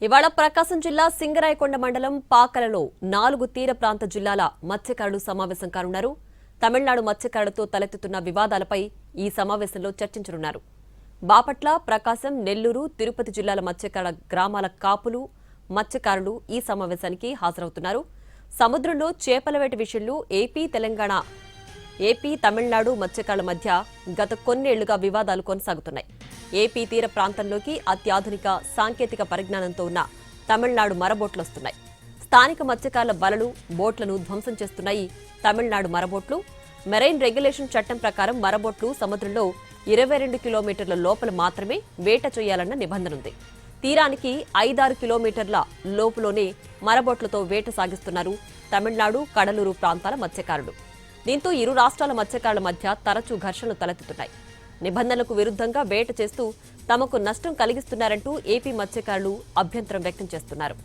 ఇవాళ ప్రకాశం జిల్లా సింగరాయకొండ మండలం పాకలలో 4 తీర ప్రాంత జిల్లాల మత్స్యకారులు సమావేశం కానున్నారు. తమిళనాడు మత్స్యకారులతో తలెత్తుతున్న వివాదాలపై ఈ సమావేశంలో చర్చించనున్నారు. బాపట్ల, ప్రకాశం, నెల్లూరు, తిరుపతి జిల్లాల మత్స్యకారుల గ్రామాల కాపులు, మత్స్యకారులు ఈ సమావేశానికి హాజరవుతున్నారు. సముద్రంలో చేపల వేట విషయంలో ఏపీ, తమిళనాడు మత్స్యకారుల మధ్య గత కొన్నేళ్లుగా వివాదాలు కొనసాగుతున్నాయి. ఏపీ తీర ప్రాంతంలోకి అత్యాధునిక సాంకేతిక పరిజ్ఞానంతో ఉన్న తమిళనాడు మరబోట్లొస్తున్నాయి. స్థానిక మత్స్యకారుల వలలు, బోట్లను ధ్వంసం చేస్తున్నాయి తమిళనాడు మరబోట్లు. మెరైన్ రెగ్యులేషన్ చట్టం ప్రకారం మరబోట్లు సముద్రంలో 22 కిలోమీటర్ల లోపల మాత్రమే వేట చేయాలన్న నిబంధన ఉంది. తీరానికి 5-6 కిలోమీటర్ల లోపులోనే మరబోట్లతో వేట సాగిస్తున్నారు తమిళనాడు, కడలూరు ప్రాంతాల మత్స్యకారులు. దీంతో ఇరు రాష్ట్రాల మత్స్యకారుల మధ్య తరచూ ఘర్షణలు తలెత్తుతున్నాయి. నిబంధనలకు విరుద్ధంగా వేట చేస్తూ తమకు నష్టం కలిగిస్తున్నారంటూ ఏపీ మత్స్యకారులు అభ్యంతరం వ్యక్తం చేస్తున్నారు.